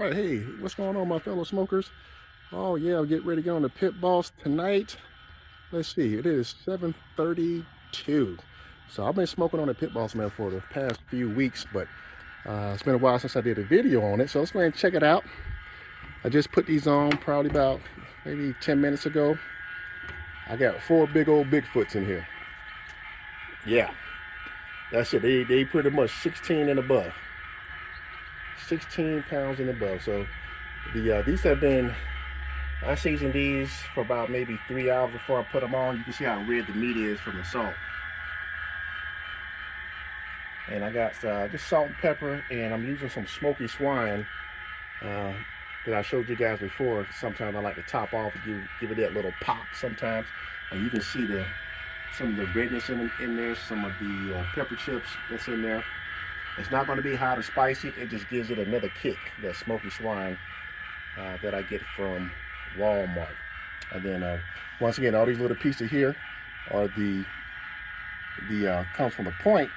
right, hey, what's going on, my fellow smokers? Oh yeah, I'll get ready to get on the pit boss tonight. Let's see, it is 7:32. So I've been smoking on the pit boss, man, for the past few weeks, but it's been a while since I did a video on it. So let's go ahead and check it out. I just put these on probably about maybe 10 minutes ago. I got 4 big old Bigfoots in here. Yeah, that's it. They pretty much 16 and above. 16 pounds and above. So these have been, I seasoned these for about maybe 3 hours before I put them on. You can see how red the meat is from the salt. And I got just salt and pepper, and I'm using some smoky swine that I showed you guys before. Sometimes I like to top off and give it that little pop sometimes. And you can see some of the redness in there, some of the pepper chips that's in there. It's not going to be hot or spicy. It just gives it another kick, that smoky swine that I get from Walmart. And then once again, all these little pieces here are the comes from the point.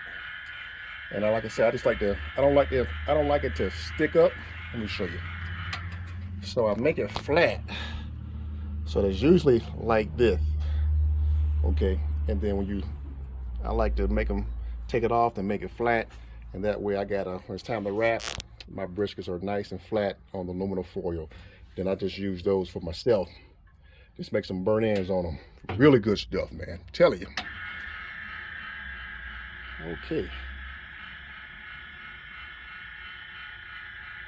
And like I said, I just like to, I don't like it to stick up. Let me show you. So I make it flat. So it's usually like this. Okay. And then I like to make them, take it off and make it flat. And that way when it's time to wrap, my briskets are nice and flat on the aluminum foil. Then I just use those for myself. Just make some burnt ends on them. Really good stuff, man. I'm telling you. Okay.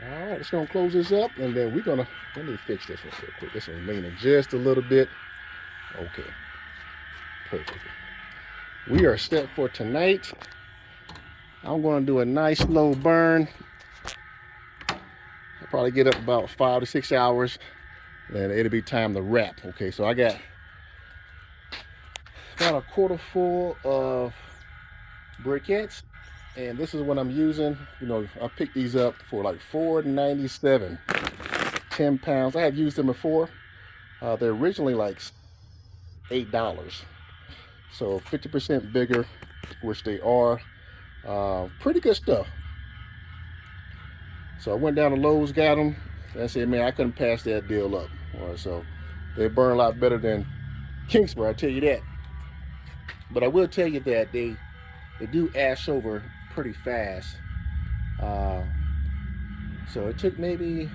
All right, let's gonna close this up, and then let me fix this one real quick. This one's leaning just a little bit. Okay, perfect. We are set for tonight. I'm going to do a nice slow burn. I'll probably get up about 5 to 6 hours, and it'll be time to wrap. Okay, so I got about a quarter full of briquettes, and this is what I'm using. You know, I picked these up for like $4.97, 10 pounds. I have used them before. They're originally like $8, so 50% bigger, which they are. Pretty good stuff. So I went down to Lowe's, got them. I said, man, I couldn't pass that deal up. All right, so they burn a lot better than Kingsbury, I tell you that. But I will tell you that they do ash over pretty fast. So it took maybe,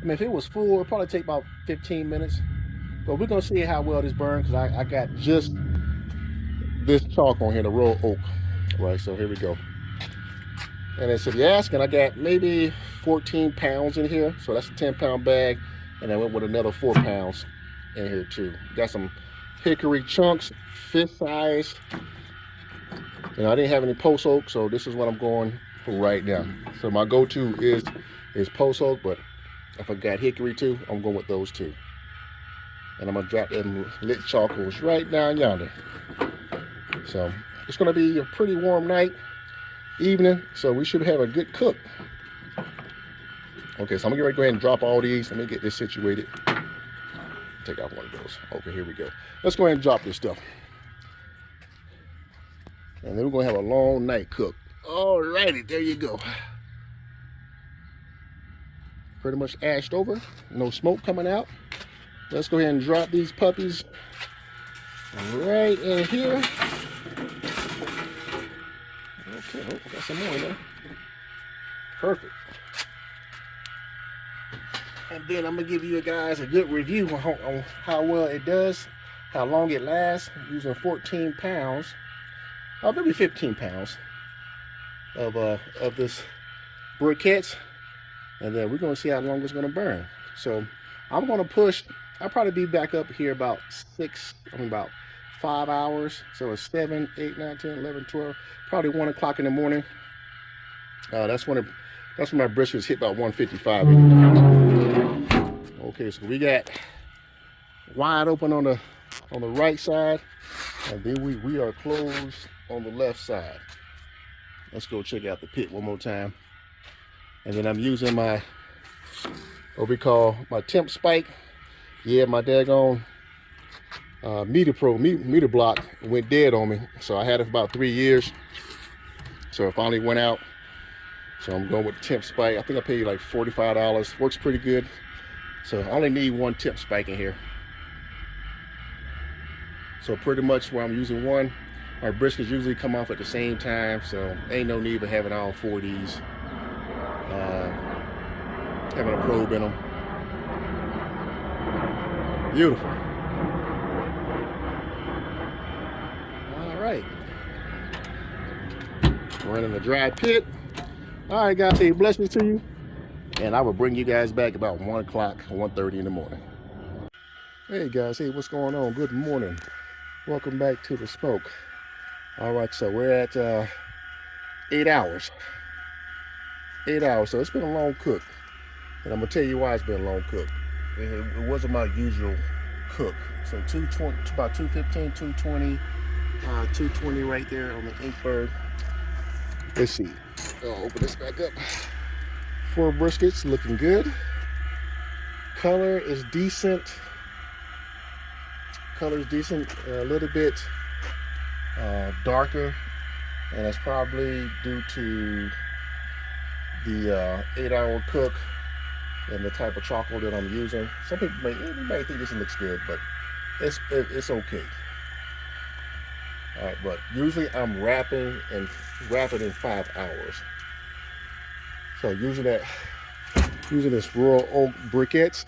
if it was full, it'd probably take about 15 minutes. But we're gonna see how well this burns, because I got just this chalk on here, the royal oak. Right, so here we go. And if you're asking, I got maybe 14 pounds in here. So that's a 10-pound bag. And I went with another 4 pounds in here too. Got some hickory chunks, fist size. And I didn't have any post oak, so this is what I'm going for right now. So my go-to is post oak, but if I got hickory too, I'm going with those two. And I'm gonna drop them lit charcoals right down yonder. So it's going to be a pretty warm night, evening, so we should have a good cook. Okay, so I'm going to go ahead and drop all these. Let me get this situated. Take out one of those. Okay, here we go. Let's go ahead and drop this stuff. And then we're going to have a long night cook. All righty, there you go. Pretty much ashed over. No smoke coming out. Let's go ahead and drop these puppies right in here. Okay, oh, got some more in there. Perfect. And then I'm gonna give you guys a good review on how well it does, how long it lasts. I'm using 14 pounds, maybe 15 pounds of this briquettes, and then we're gonna see how long it's gonna burn. So I'm gonna push. I'll probably be back up here about 5 hours. So it's 7, 8, 9, 10, 11, 12, probably 1 o'clock in the morning. That's when my briskets hit about 155. Okay, so we got wide open on the right side, and then we are closed on the left side. Let's go check out the pit one more time. And then I'm using my, what we call my temp spike. Yeah, my daggone meter block went dead on me. So I had it for about 3 years. So it finally went out. So I'm going with the temp spike. I think I paid like $45. Works pretty good. So I only need one temp spike in here. So pretty much where I'm using one, our briskets usually come off at the same time, so ain't no need for having all four of these, having a probe in them. Beautiful. All right. Running the dry pit. All right, guys, say blessings to you. And I will bring you guys back about 1 o'clock, 1:30 in the morning. Hey guys, hey, what's going on? Good morning. Welcome back to the smoke. All right, so we're at 8 hours. 8 hours, so it's been a long cook. And I'm gonna tell you why it's been a long cook. It wasn't my usual cook. So 220, about 215, 220, 220 right there on the ink bird. Let's see. I'll open this back up. 4 briskets, looking good. Color is decent. Color is decent, a little bit darker, and it's probably due to the 8-hour cook and the type of charcoal that I'm using. Some people may think this looks good, but it's okay. All right, but usually I'm wrapping in 5 hours. So using this Royal Oak briquettes.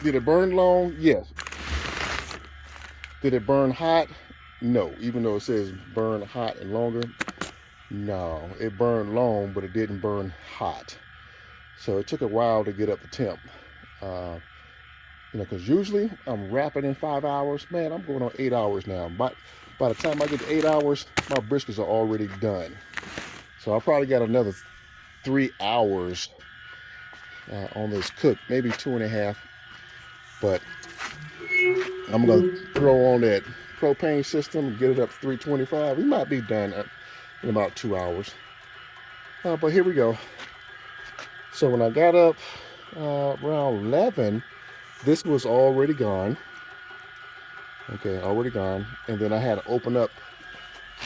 Did it burn long? Yes. Did it burn hot? No. Even though it says burn hot and longer, no. It burned long, but it didn't burn hot. So it took a while to get up the temp. Because usually I'm wrapping in 5 hours. Man, I'm going on 8 hours now. But by the time I get to 8 hours, my briskets are already done. So I probably got another 3 hours on this cook, maybe 2.5. But I'm gonna throw on that propane system and get it up to 325. We might be done in about 2 hours. But here we go. So when I got up around 11, this was already gone. Okay, already gone. And then I had to open up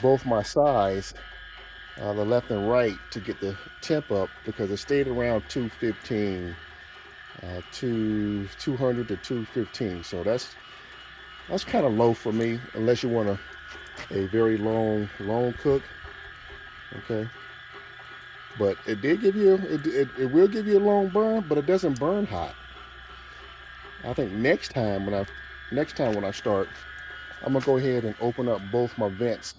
both my sides, the left and right, to get the temp up because it stayed around 215. 200 to 215. So that's kind of low for me, unless you want a very long cook. Okay, but it did give you it will give you a long burn, but it doesn't burn hot. I think next time when I start, I'm gonna go ahead and open up both my vents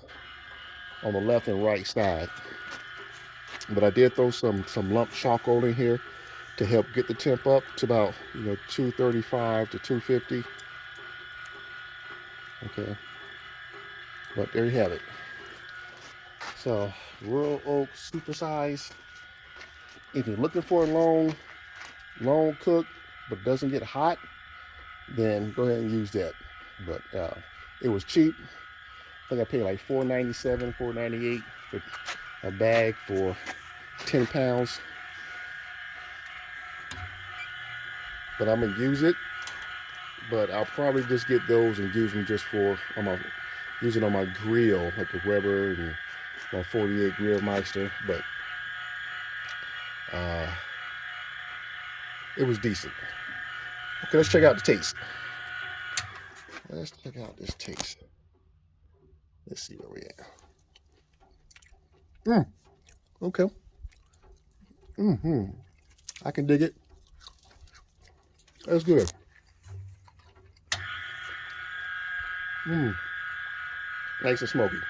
on the left and right side. But I did throw some lump charcoal in here to help get the temp up to about 235 to 250. Okay, but there you have it. So Royal Oak supersize. If you're looking for a long cook but doesn't get hot, then go ahead and use that. But it was cheap. I think I paid like $4.97, $4.98 for a bag for 10 pounds. But I'm gonna use it, but I'll probably just get those and use them just use it on my grill, like the Weber and my 48 Grill Meister. But it was decent. Okay, let's check out the taste. Let's check out this taste. Let's see where we at. Okay. I can dig it. That's good. Nice and smoky.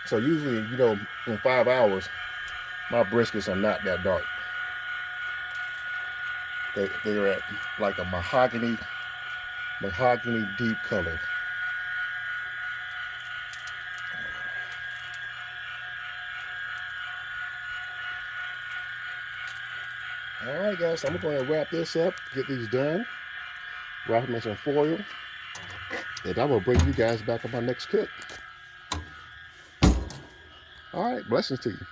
So usually, in 5 hours, my briskets are not that dark. They're at like a mahogany deep color. All right, guys, so I'm going to wrap this up, get these done, wrap them in some foil, and I will bring you guys back on my next cook. All right, blessings to you.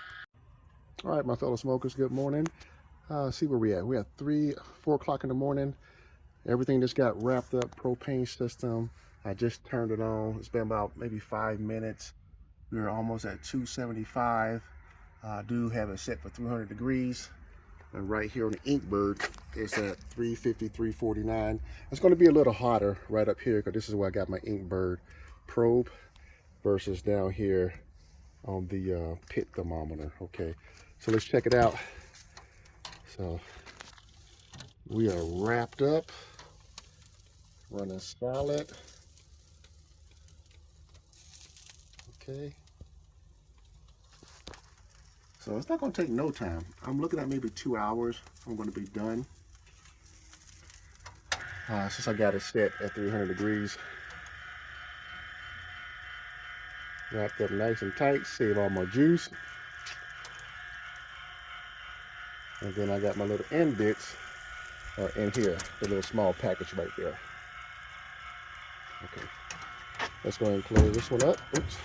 All right, my fellow smokers, good morning. See where we at. We're at 4 o'clock in the morning. Everything just got wrapped up, propane system. I just turned it on. It's been about maybe 5 minutes. We're almost at 275. I do have it set for 300 degrees. And right here on the Inkbird, it's at 350, 349. It's going to be a little hotter right up here because this is where I got my Inkbird probe versus down here on the pit thermometer. Okay, so let's check it out. So we are wrapped up, running solid. Okay. So it's not going to take no time. I'm looking at maybe 2 hours. I'm going to be done. Since I got it set at 300 degrees. Wrapped up nice and tight, save all my juice. And then I got my little end bits in here, the little small package right there. Okay, let's go ahead and close this one up. Oops.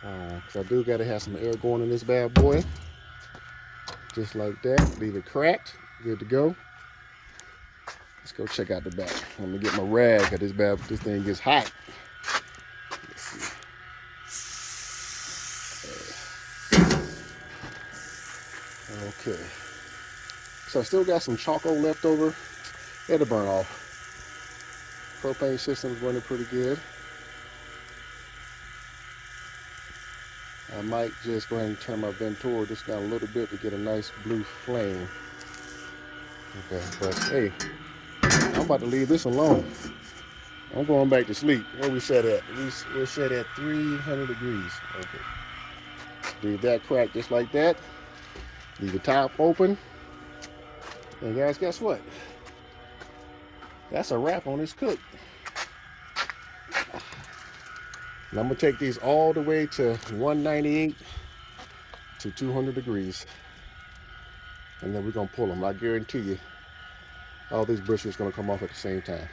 Because I do got to have some air going in this bad boy. Just like that. Leave it cracked. Good to go. Let's go check out the back. Let me get my rag because this thing gets hot. Let's see. Okay. So I still got some charcoal left over. It'll burn off. Propane system's running pretty good. I might just go ahead and turn my Ventura just down a little bit to get a nice blue flame. Okay, but hey, I'm about to leave this alone. I'm going back to sleep. Where we set at? We're set at 300 degrees. Okay. Leave that crack just like that. Leave the top open. And guys, guess what? That's a wrap on this cook. And I'm gonna take these all the way to 198 to 200 degrees. And then we're gonna pull them. I guarantee you, all these briskets gonna come off at the same time.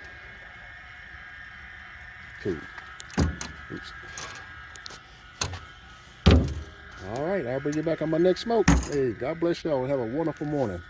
Cool. Oops. All right, I'll bring you back on my next smoke. Hey, God bless y'all and have a wonderful morning.